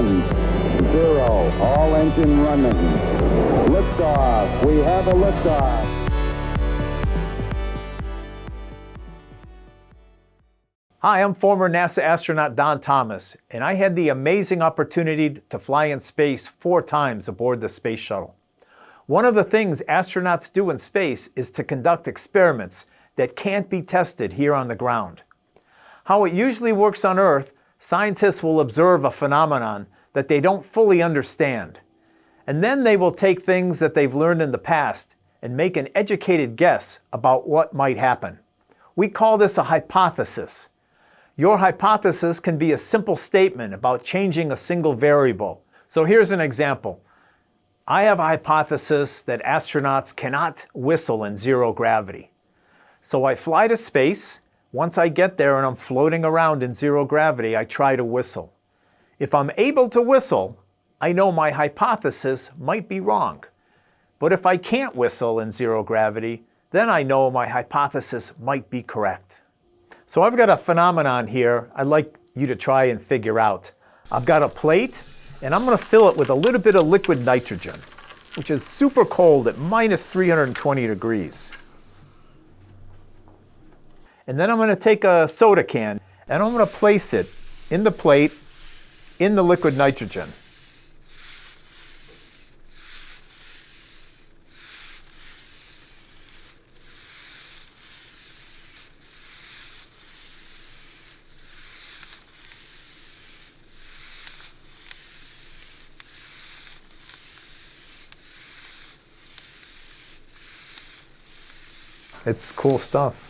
1, 0, all engine running. Liftoff. We have a liftoff. Hi, I'm former NASA astronaut Don Thomas, and I had the amazing opportunity to fly in space 4 times aboard the space shuttle. One of the things astronauts do in space is to conduct experiments that can't be tested here on the ground. How it usually works on Earth, scientists will observe a phenomenon that they don't fully understand. And then they will take things that they've learned in the past and make an educated guess about what might happen. We call this a hypothesis. Your hypothesis can be a simple statement about changing a single variable. So here's an example. I have a hypothesis that astronauts cannot whistle in zero gravity. So I fly to space. Once I get there and I'm floating around in zero gravity, I try to whistle. If I'm able to whistle, I know my hypothesis might be wrong. But if I can't whistle in zero gravity, then I know my hypothesis might be correct. So I've got a phenomenon here I'd like you to try and figure out. I've got a plate, and I'm going to fill it with a little bit of liquid nitrogen, which is super cold at minus 320 degrees. And then I'm going to take a soda can, and I'm going to place it in the plate in the liquid nitrogen. It's cool stuff.